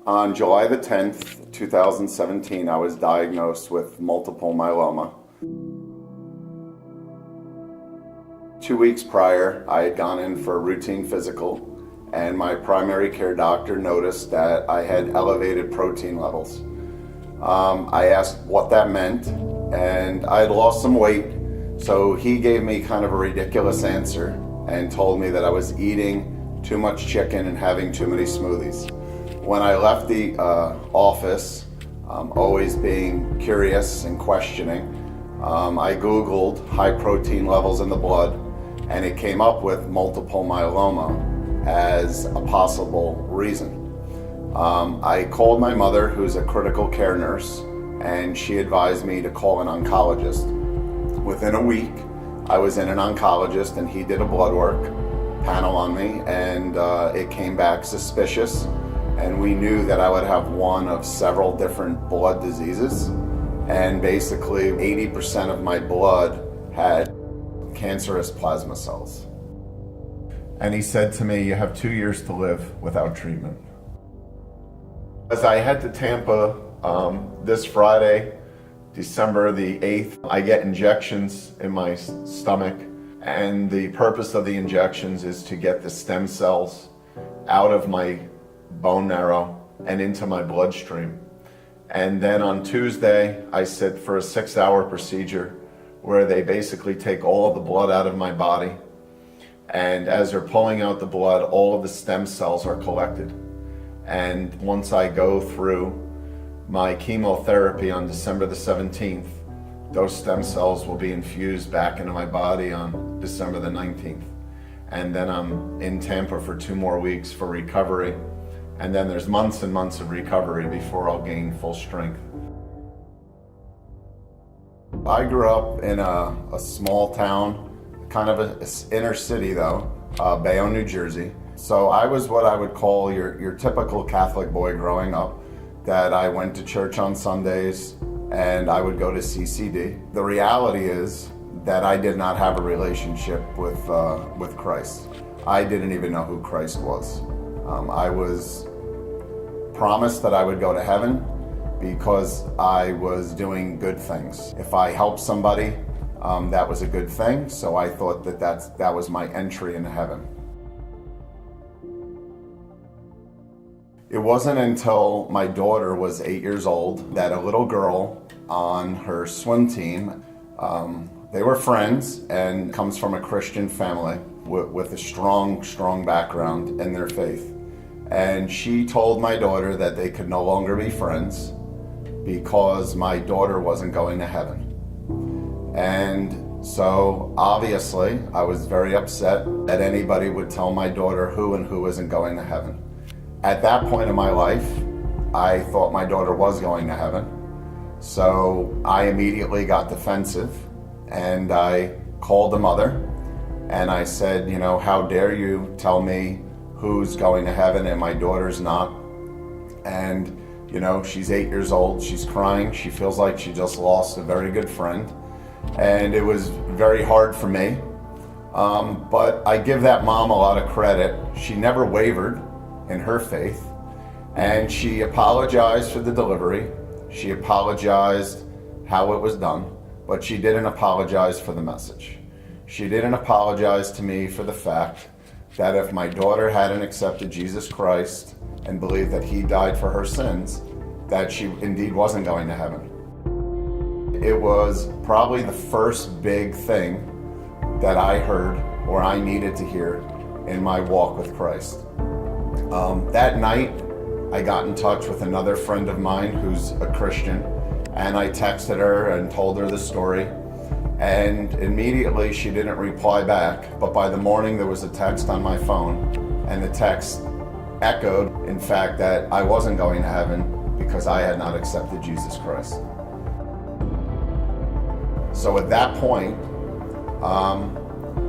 On July the 10th, 2017, I was diagnosed with multiple myeloma. 2 weeks prior, I had gone in for a routine physical, and my primary care doctor noticed that I had elevated protein levels. I asked what that meant, and I had lost some weight, so he gave me kind of a ridiculous answer and told me that I was eating too much chicken and having too many smoothies. When I left the office, always being curious and questioning, I Googled high protein levels in the blood, and it came up with multiple myeloma as a possible reason. I called my mother, who's a critical care nurse, and she advised me to call an oncologist. Within a week, I was in an oncologist, and he did a blood work panel on me, and it came back suspicious, and we knew that I would have one of several different blood diseases, and basically 80% of my blood had cancerous plasma cells. And he said to me, "You have 2 years to live without treatment." As I head to Tampa this Friday, December the 8th, I get injections in my stomach, and the purpose of the injections is to get the stem cells out of my bone marrow and into my bloodstream. And then on Tuesday, I sit for a 6-hour procedure where they basically take all of the blood out of my body. And as they're pulling out the blood, all of the stem cells are collected. And once I go through my chemotherapy on December the 17th, those stem cells will be infused back into my body on December the 19th. And then I'm in Tampa for 2 more weeks for recovery. And then there's months and months of recovery before I'll gain full strength. I grew up in a small town, kind of an inner city though, Bayonne, New Jersey. So I was what I would call your typical Catholic boy growing up, that I went to church on Sundays and I would go to CCD. The reality is that I did not have a relationship with Christ. I didn't even know who Christ was. I was promised that I would go to heaven because I was doing good things. If I helped somebody, that was a good thing, so I thought that was my entry into heaven. It wasn't until my daughter was 8 years old that a little girl on her swim team, they were friends and comes from a Christian family with a strong background in their faith. And she told my daughter that they could no longer be friends because my daughter wasn't going to heaven. And so obviously I was very upset that anybody would tell my daughter who isn't going to heaven. At that point in my life, I thought my daughter was going to heaven. So I immediately got defensive and I called the mother and I said, how dare you tell me who's going to heaven and my daughter's not? And she's 8 years old, she's crying, she feels like she just lost a very good friend. And it was very hard for me. But I give that mom a lot of credit. She never wavered in her faith. And she apologized for the delivery. She apologized how it was done, but she didn't apologize for the message. She didn't apologize to me for the fact that if my daughter hadn't accepted Jesus Christ and believed that he died for her sins, that she indeed wasn't going to heaven. It was probably the first big thing that I heard or I needed to hear in my walk with Christ. That night, I got in touch with another friend of mine who's a Christian, and I texted her and told her the story. And immediately she didn't reply back, but by the morning there was a text on my phone, and the text echoed, in fact, that I wasn't going to heaven because I had not accepted Jesus Christ. So at that point,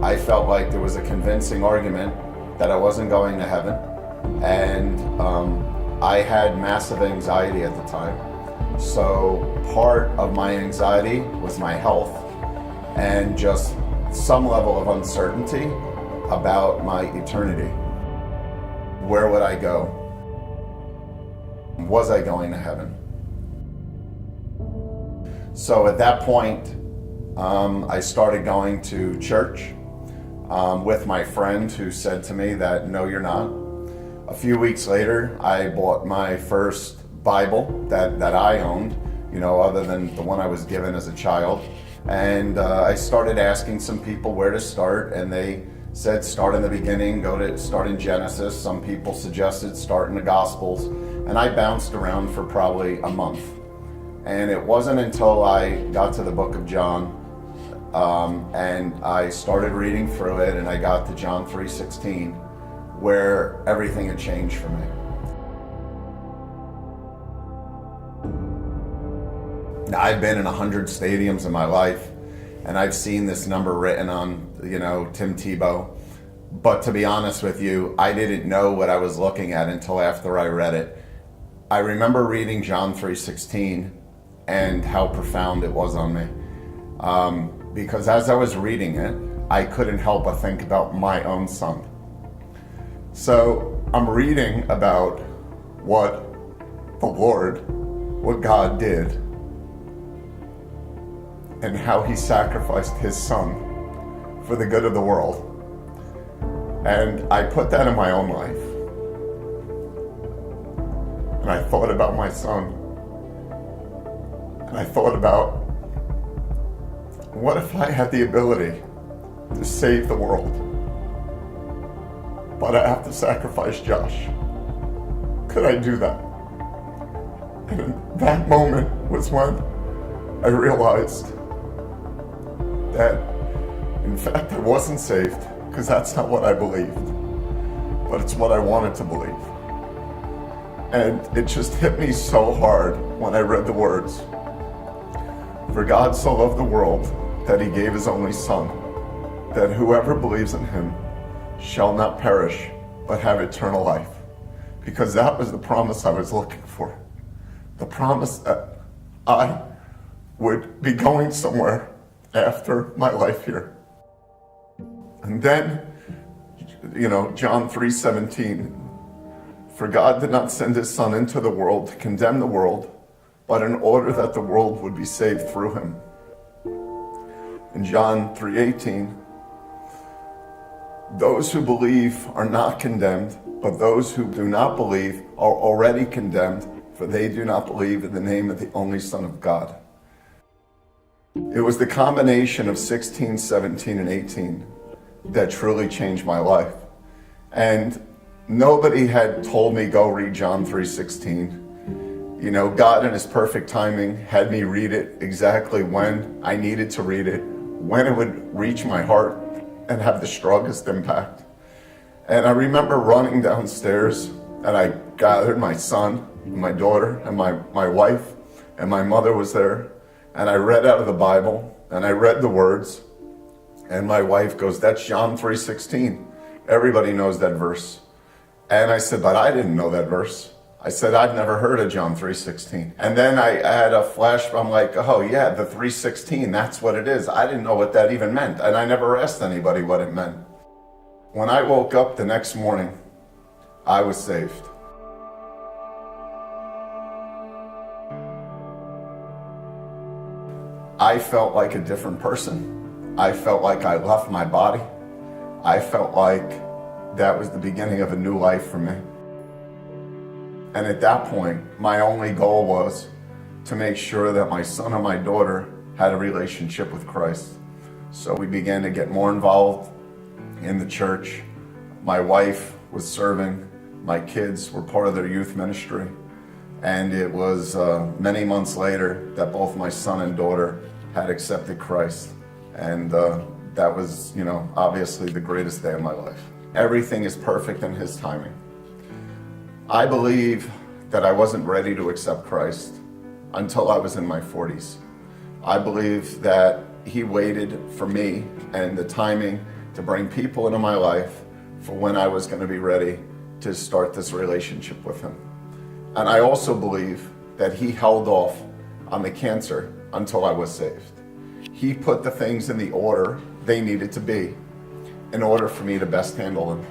I felt like there was a convincing argument that I wasn't going to heaven, and I had massive anxiety at the time. So part of my anxiety was my health and just some level of uncertainty about my eternity. Where would I go? Was I going to heaven? So at that point, I started going to church with my friend who said to me that, no, you're not. A few weeks later, I bought my first Bible that I owned, other than the one I was given as a child. And I started asking some people where to start, and they said start in the beginning, start in Genesis. Some people suggested start in the Gospels, and I bounced around for probably a month. And it wasn't until I got to the book of John, and I started reading through it, and I got to John 3:16, where everything had changed for me. Now, I've been in 100 stadiums in my life, and I've seen this number written on, Tim Tebow. But to be honest with you, I didn't know what I was looking at until after I read it. I remember reading John 3:16 and how profound it was on me. Because as I was reading it, I couldn't help but think about my own son. So I'm reading about what God did, and how he sacrificed his son for the good of the world. And I put that in my own life. And I thought about my son. And I thought about, what if I had the ability to save the world, but I have to sacrifice Josh? Could I do that? And that moment was when I realized that, in fact, I wasn't saved, because that's not what I believed, but it's what I wanted to believe. And it just hit me so hard when I read the words, "For God so loved the world that he gave his only son, that whoever believes in him shall not perish, but have eternal life." Because that was the promise I was looking for. The promise that I would be going somewhere after my life here. And then, John 3:17, "For God did not send his son into the world to condemn the world, but in order that the world would be saved through him." In John 3:18, "Those who believe are not condemned, but those who do not believe are already condemned, for they do not believe in the name of the only Son of God." It was the combination of 16, 17, and 18 that truly changed my life. And nobody had told me, go read John 3:16. God in his perfect timing had me read it exactly when I needed to read it, when it would reach my heart and have the strongest impact. And I remember running downstairs, and I gathered my son, my daughter, and my wife, and my mother was there. And I read out of the Bible, and I read the words, and my wife goes, "That's John 3:16. Everybody knows that verse." And I said, "But I didn't know that verse." I said, "I'd never heard of John 3:16. And then I had a flash, I'm like, oh yeah, the 3:16, that's what it is. I didn't know what that even meant, and I never asked anybody what it meant. When I woke up the next morning, I was saved. I felt like a different person. I felt like I left my body. I felt like that was the beginning of a new life for me. And at that point, my only goal was to make sure that my son and my daughter had a relationship with Christ. So we began to get more involved in the church. My wife was serving. My kids were part of their youth ministry. And it was many months later that both my son and daughter had accepted Christ. And that was, obviously the greatest day of my life. Everything is perfect in His timing. I believe that I wasn't ready to accept Christ until I was in my 40s. I believe that He waited for me and the timing to bring people into my life for when I was going to be ready to start this relationship with Him. And I also believe that He held off on the cancer until I was saved. He put the things in the order they needed to be. in order for me to best handle them.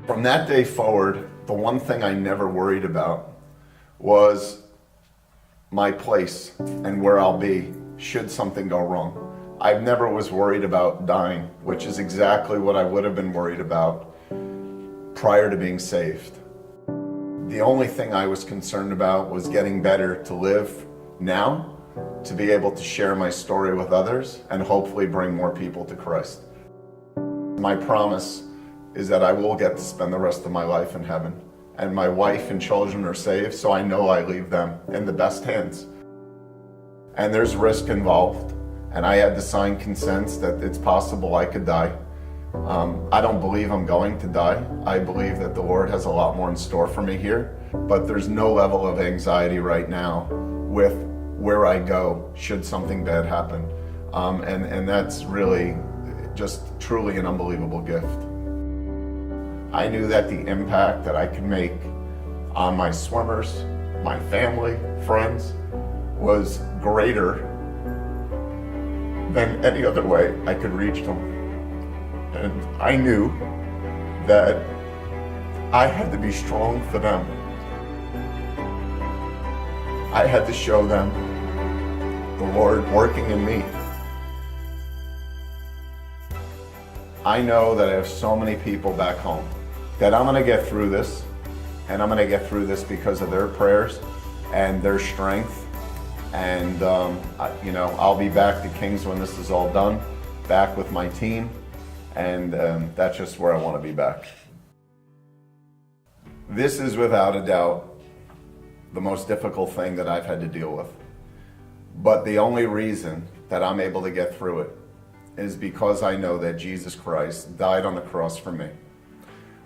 From that day forward, the one thing I never worried about was my place and where I'll be should something go wrong. I never was worried about dying, which is exactly what I would have been worried about prior to being saved. The only thing I was concerned about was getting better to live now, to be able to share my story with others and hopefully bring more people to Christ. My promise is that I will get to spend the rest of my life in heaven, and my wife and children are saved, so I know I leave them in the best hands. And there's risk involved, and I had to sign consents that it's possible I could die. I don't believe I'm going to die. I believe that the Lord has a lot more in store for me here, but there's no level of anxiety right now with where I go should something bad happen. And that's really just truly an unbelievable gift. I knew that the impact that I could make on my swimmers, my family, friends, was greater than any other way I could reach them. And I knew that I had to be strong for them. I had to show them the Lord working in me. I know that I have so many people back home that I'm gonna get through this, and I'm gonna get through this because of their prayers and their strength. And I'll be back to Kings when this is all done, back with my team, and that's just where I want to be back. This is without a doubt the most difficult thing that I've had to deal with. But the only reason that I'm able to get through it is because I know that Jesus Christ died on the cross for me.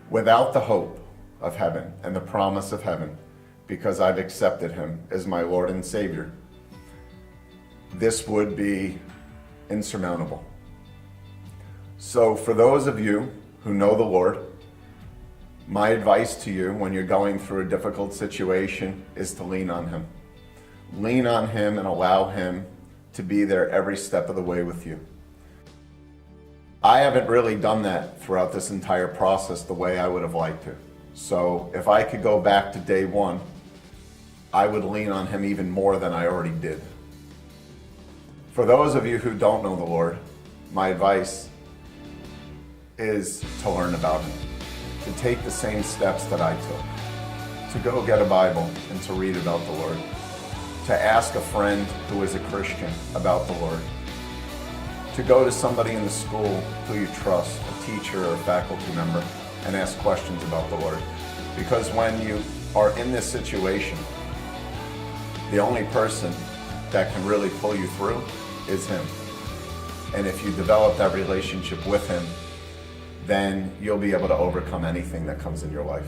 Without the hope of heaven and the promise of heaven, because I've accepted him as my Lord and Savior, this would be insurmountable. So for those of you who know the Lord, my advice to you when you're going through a difficult situation is to lean on him. Lean on him and allow him to be there every step of the way with you. I haven't really done that throughout this entire process the way I would have liked to. So if I could go back to day one, I would lean on him even more than I already did. For those of you who don't know the Lord, my advice is to learn about him, to take the same steps that I took, to go get a Bible and to read about the Lord, to ask a friend who is a Christian about the Lord, to go to somebody in the school who you trust, a teacher or a faculty member, and ask questions about the Lord. Because when you are in this situation, the only person that can really pull you through is him. And if you develop that relationship with him, then you'll be able to overcome anything that comes in your life.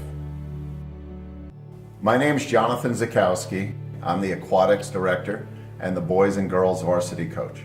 My name's Jonathan Zakowski. I'm the aquatics director and the boys and girls varsity coach.